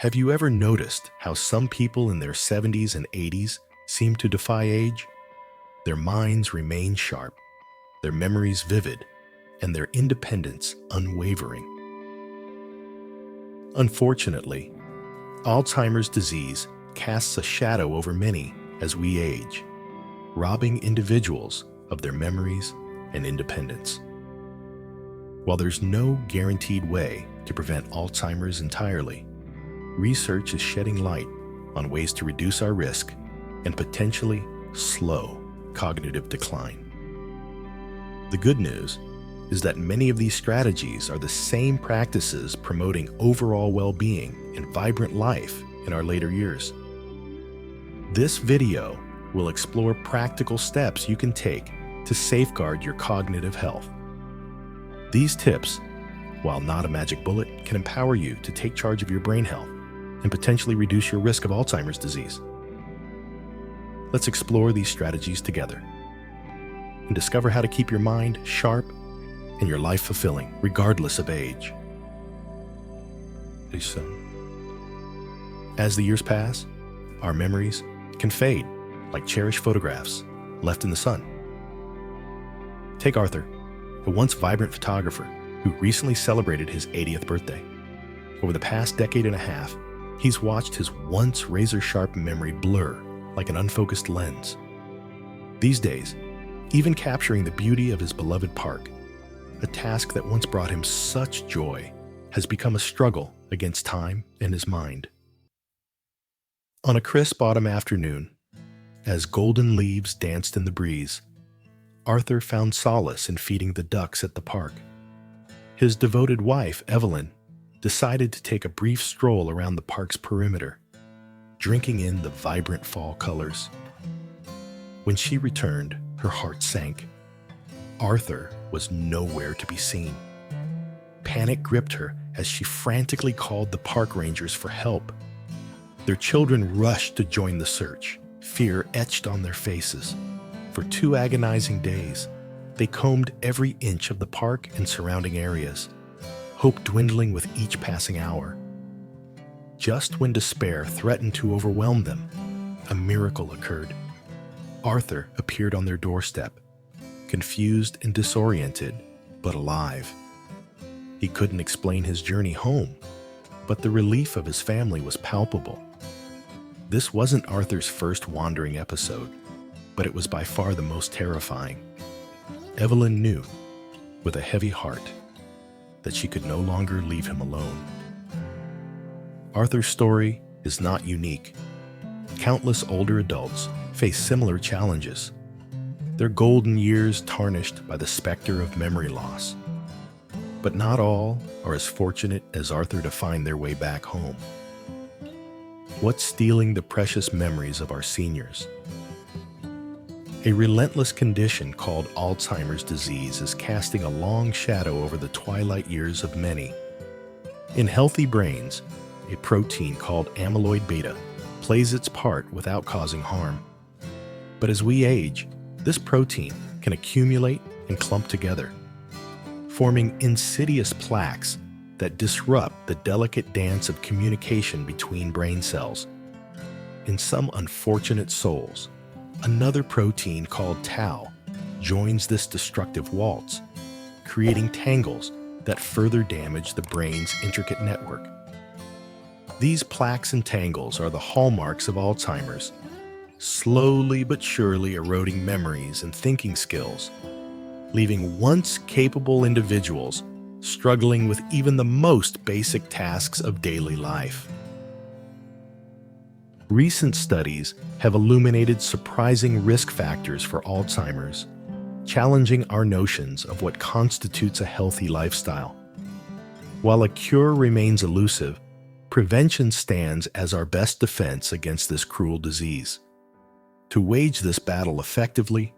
Have you ever noticed how some people in their 70s and 80s seem to defy age? Their minds remain sharp, their memories vivid, and their independence unwavering. Unfortunately, Alzheimer's disease casts a shadow over many as we age, robbing individuals of their memories and independence. While there's no guaranteed way to prevent Alzheimer's entirely, research is shedding light on ways to reduce our risk and potentially slow cognitive decline. The good news is that many of these strategies are the same practices promoting overall well-being and vibrant life in our later years. This video will explore practical steps you can take to safeguard your cognitive health. These tips, while not a magic bullet, can empower you to take charge of your brain health and potentially reduce your risk of Alzheimer's disease. Let's explore these strategies together and discover how to keep your mind sharp and your life fulfilling, regardless of age. As the years pass, our memories can fade like cherished photographs left in the sun. Take Arthur, a once vibrant photographer who recently celebrated his 80th birthday. Over the past decade and a half, he's watched his once razor-sharp memory blur like an unfocused lens. These days, even capturing the beauty of his beloved park, a task that once brought him such joy, has become a struggle against time and his mind. On a crisp autumn afternoon, as golden leaves danced in the breeze, Arthur found solace in feeding the ducks at the park. His devoted wife, Evelyn, decided to take a brief stroll around the park's perimeter, drinking in the vibrant fall colors. When she returned, her heart sank. Arthur was nowhere to be seen. Panic gripped her as she frantically called the park rangers for help. Their children rushed to join the search, fear etched on their faces. For 2 agonizing days, they combed every inch of the park and surrounding areas, hope dwindling with each passing hour. Just when despair threatened to overwhelm them, a miracle occurred. Arthur appeared on their doorstep, confused and disoriented, but alive. He couldn't explain his journey home, but the relief of his family was palpable. This wasn't Arthur's first wandering episode, but it was by far the most terrifying. Evelyn knew, with a heavy heart, that she could no longer leave him alone. Arthur's story is not unique. Countless older adults face similar challenges, their golden years tarnished by the specter of memory loss. But not all are as fortunate as Arthur to find their way back home. What's stealing the precious memories of our seniors? A relentless condition called Alzheimer's disease is casting a long shadow over the twilight years of many. In healthy brains, a protein called amyloid beta plays its part without causing harm. But as we age, this protein can accumulate and clump together, forming insidious plaques that disrupt the delicate dance of communication between brain cells. In some unfortunate souls, another protein called tau joins this destructive waltz, creating tangles that further damage the brain's intricate network. These plaques and tangles are the hallmarks of Alzheimer's, slowly but surely eroding memories and thinking skills, leaving once capable individuals struggling with even the most basic tasks of daily life. Recent studies have illuminated surprising risk factors for Alzheimer's, challenging our notions of what constitutes a healthy lifestyle. While a cure remains elusive, prevention stands as our best defense against this cruel disease. To wage this battle effectively,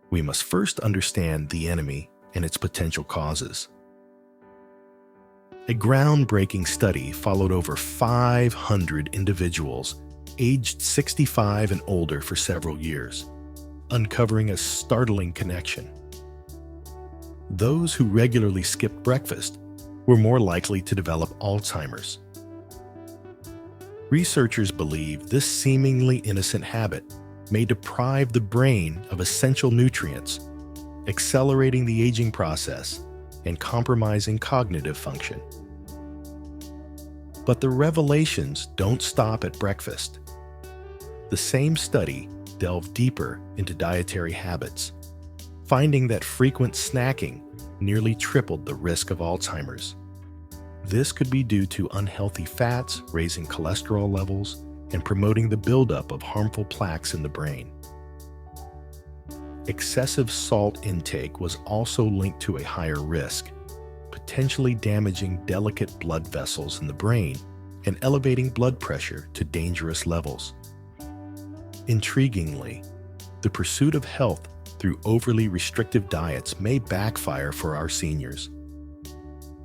we must first understand the enemy and its potential causes. A groundbreaking study followed over 500 individuals aged 65 and older for several years, uncovering a startling connection. Those who regularly skipped breakfast were more likely to develop Alzheimer's. Researchers believe this seemingly innocent habit may deprive the brain of essential nutrients, accelerating the aging process and compromising cognitive function. But the revelations don't stop at breakfast. The same study delved deeper into dietary habits, finding that frequent snacking nearly tripled the risk of Alzheimer's. This could be due to unhealthy fats raising cholesterol levels and promoting the buildup of harmful plaques in the brain. Excessive salt intake was also linked to a higher risk, potentially damaging delicate blood vessels in the brain and elevating blood pressure to dangerous levels. Intriguingly, the pursuit of health through overly restrictive diets may backfire for our seniors.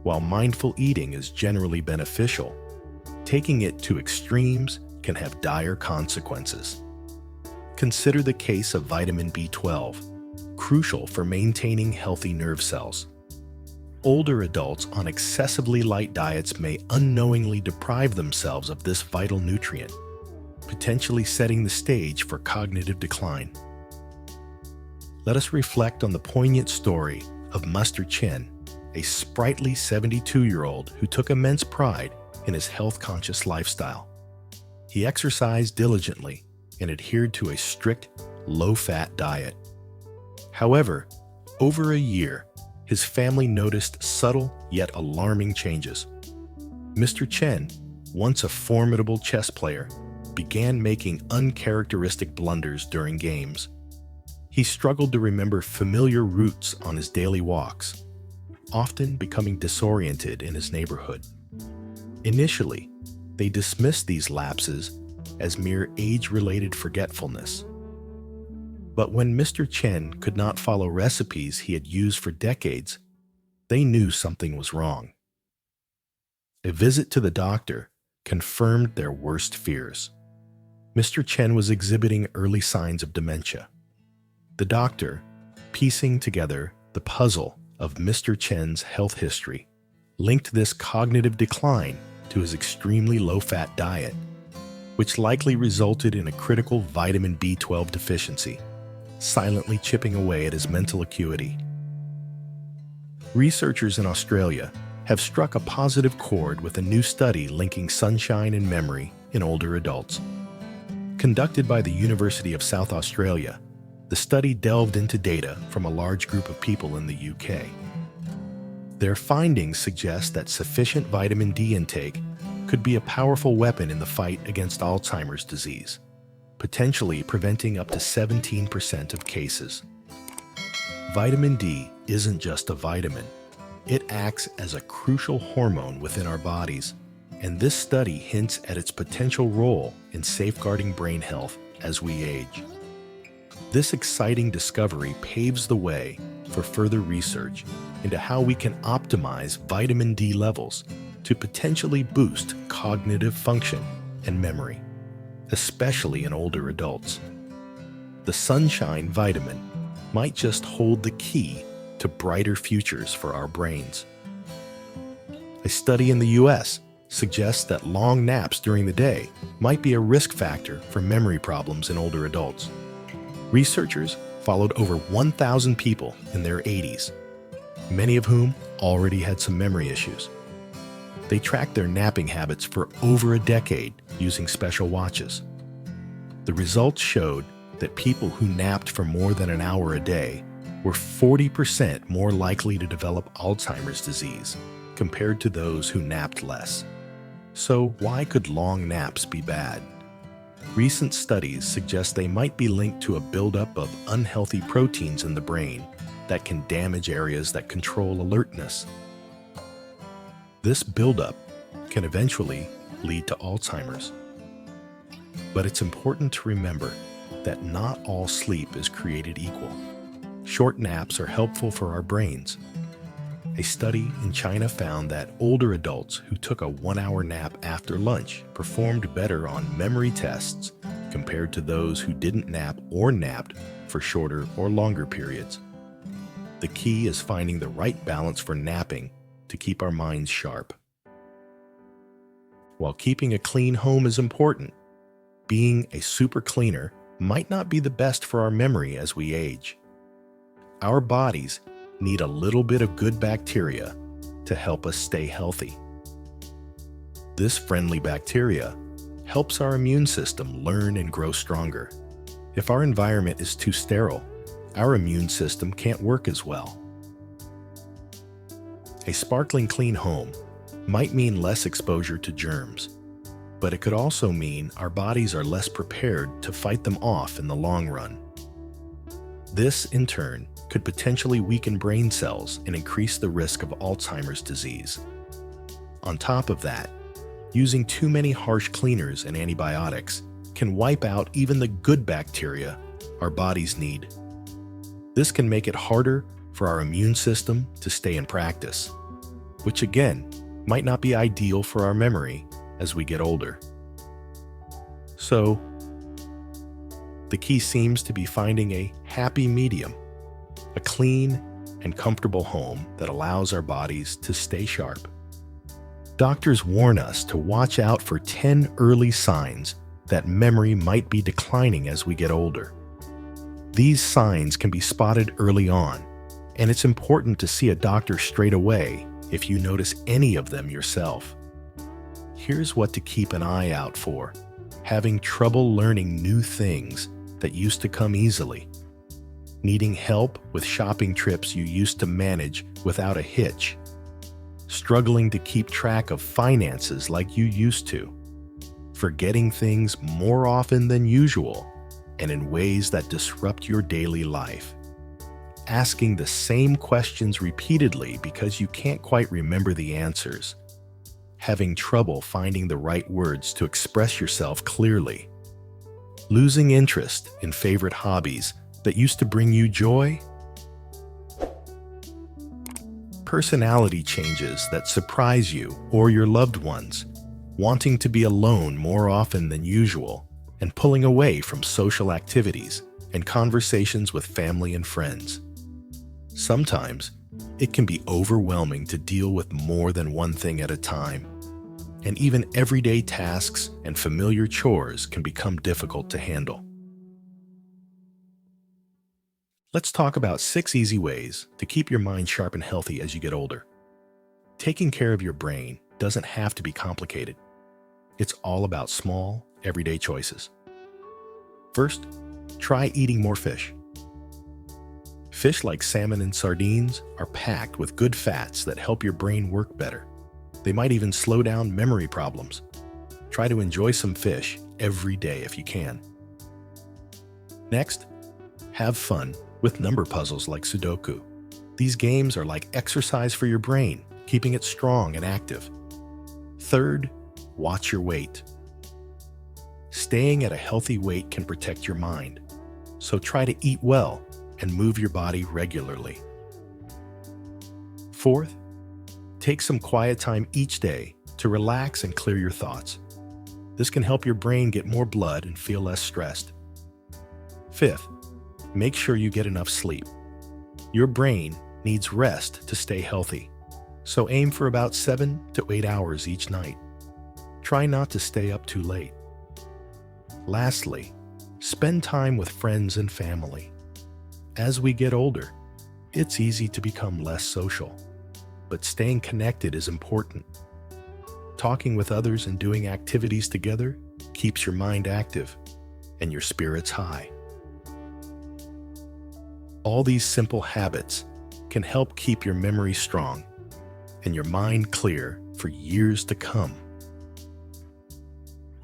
While mindful eating is generally beneficial, taking it to extremes can have dire consequences. Consider the case of vitamin B12, crucial for maintaining healthy nerve cells. Older adults on excessively light diets may unknowingly deprive themselves of this vital nutrient, potentially setting the stage for cognitive decline. Let us reflect on the poignant story of Mr. Chen, a sprightly 72-year-old who took immense pride in his health-conscious lifestyle. He exercised diligently and adhered to a strict, low-fat diet. However, over a year, his family noticed subtle yet alarming changes. Mr. Chen, once a formidable chess player, began making uncharacteristic blunders during games. He struggled to remember familiar routes on his daily walks, often becoming disoriented in his neighborhood. Initially, they dismissed these lapses as mere age-related forgetfulness. But when Mr. Chen could not follow recipes he had used for decades, they knew something was wrong. A visit to the doctor confirmed their worst fears. Mr. Chen was exhibiting early signs of dementia. The doctor, piecing together the puzzle of Mr. Chen's health history, linked this cognitive decline to his extremely low-fat diet, which likely resulted in a critical vitamin B12 deficiency, silently chipping away at his mental acuity. Researchers in Australia have struck a positive chord with a new study linking sunshine and memory in older adults. Conducted by the University of South Australia, the study delved into data from a large group of people in the UK. Their findings suggest that sufficient vitamin D intake could be a powerful weapon in the fight against Alzheimer's disease, potentially preventing up to 17% of cases. Vitamin D isn't just a vitamin. It acts as a crucial hormone within our bodies, and this study hints at its potential role in safeguarding brain health as we age. This exciting discovery paves the way for further research into how we can optimize vitamin D levels to potentially boost cognitive function and memory, especially in older adults. The sunshine vitamin might just hold the key to brighter futures for our brains. A study in the US suggests that long naps during the day might be a risk factor for memory problems in older adults. Researchers followed over 1,000 people in their 80s, many of whom already had some memory issues. They tracked their napping habits for over a decade using special watches. The results showed that people who napped for more than an hour a day were 40% more likely to develop Alzheimer's disease compared to those who napped less. So why could long naps be bad? Recent studies suggest they might be linked to a buildup of unhealthy proteins in the brain that can damage areas that control alertness. This buildup can eventually lead to Alzheimer's. But it's important to remember that not all sleep is created equal. Short naps are helpful for our brains. A study in China found that older adults who took a 1-hour nap after lunch performed better on memory tests compared to those who didn't nap or napped for shorter or longer periods. The key is finding the right balance for napping to keep our minds sharp. While keeping a clean home is important, being a super cleaner might not be the best for our memory as we age. Our bodies need a little bit of good bacteria to help us stay healthy. This friendly bacteria helps our immune system learn and grow stronger. If our environment is too sterile, our immune system can't work as well. A sparkling clean home might mean less exposure to germs, but it could also mean our bodies are less prepared to fight them off in the long run. This, in turn, could potentially weaken brain cells and increase the risk of Alzheimer's disease. On top of that, using too many harsh cleaners and antibiotics can wipe out even the good bacteria our bodies need. This can make it harder for our immune system to stay in practice, which again might not be ideal for our memory as we get older. So, the key seems to be finding a happy medium, a clean and comfortable home that allows our bodies to stay sharp. Doctors warn us to watch out for 10 early signs that memory might be declining as we get older. These signs can be spotted early on, and it's important to see a doctor straight away if you notice any of them yourself. Here's what to keep an eye out for: having trouble learning new things that used to come easily, needing help with shopping trips you used to manage without a hitch, struggling to keep track of finances like you used to, forgetting things more often than usual and in ways that disrupt your daily life, asking the same questions repeatedly because you can't quite remember the answers, having trouble finding the right words to express yourself clearly, losing interest in favorite hobbies that used to bring you joy, personality changes that surprise you or your loved ones, wanting to be alone more often than usual, and pulling away from social activities and conversations with family and friends. Sometimes, it can be overwhelming to deal with more than one thing at a time, and even everyday tasks and familiar chores can become difficult to handle. Let's talk about 6 easy ways to keep your mind sharp and healthy as you get older. Taking care of your brain doesn't have to be complicated. It's all about small, everyday choices. First, try eating more fish. Fish like salmon and sardines are packed with good fats that help your brain work better. They might even slow down memory problems. Try to enjoy some fish every day if you can. Next, have fun with number puzzles like Sudoku. These games are like exercise for your brain, keeping it strong and active. Third, watch your weight. Staying at a healthy weight can protect your mind, so try to eat well and move your body regularly. Fourth, take some quiet time each day to relax and clear your thoughts. This can help your brain get more blood and feel less stressed. Fifth, make sure you get enough sleep. Your brain needs rest to stay healthy, so aim for about 7 to 8 hours each night. Try not to stay up too late. Lastly, spend time with friends and family. As we get older, it's easy to become less social, but staying connected is important. Talking with others and doing activities together keeps your mind active and your spirits high. All these simple habits can help keep your memory strong and your mind clear for years to come.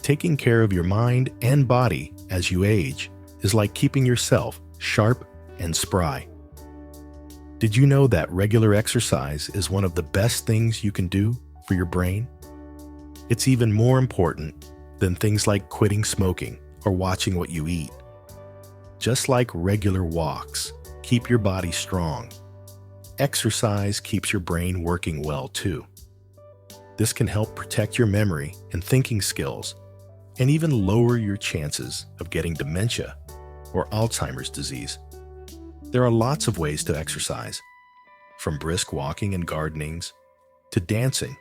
Taking care of your mind and body as you age is like keeping yourself sharp and spry. Did you know that regular exercise is one of the best things you can do for your brain? It's even more important than things like quitting smoking or watching what you eat. Just like regular walks keep your body strong, exercise keeps your brain working well too. This can help protect your memory and thinking skills, and even lower your chances of getting dementia or Alzheimer's disease. There are lots of ways to exercise, from brisk walking and gardenings to dancing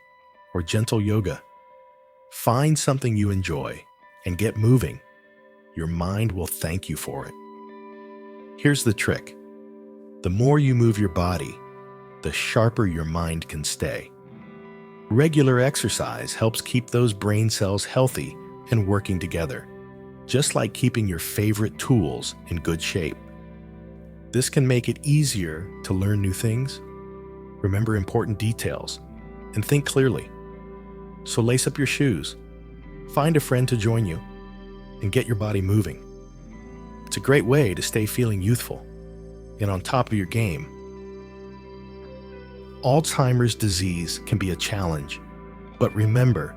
or gentle yoga. Find something you enjoy and get moving. Your mind will thank you for it. Here's the trick. The more you move your body, the sharper your mind can stay. Regular exercise helps keep those brain cells healthy and working together, just like keeping your favorite tools in good shape. This can make it easier to learn new things, remember important details, and think clearly. So lace up your shoes, find a friend to join you, and get your body moving. It's a great way to stay feeling youthful and on top of your game. Alzheimer's disease can be a challenge, but remember,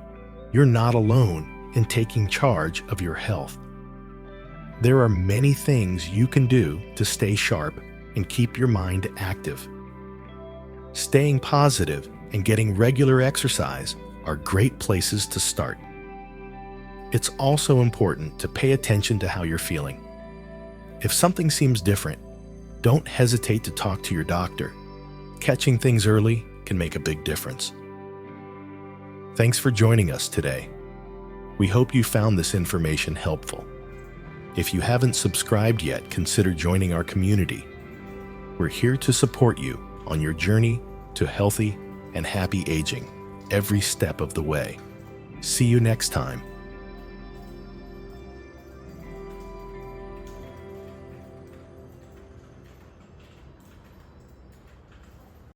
you're not alone in taking charge of your health. There are many things you can do to stay sharp and keep your mind active. Staying positive and getting regular exercise are great places to start. It's also important to pay attention to how you're feeling. If something seems different, don't hesitate to talk to your doctor. Catching things early can make a big difference. Thanks for joining us today. We hope you found this information helpful. If you haven't subscribed yet, consider joining our community. We're here to support you on your journey to healthy and happy aging every step of the way. See you next time.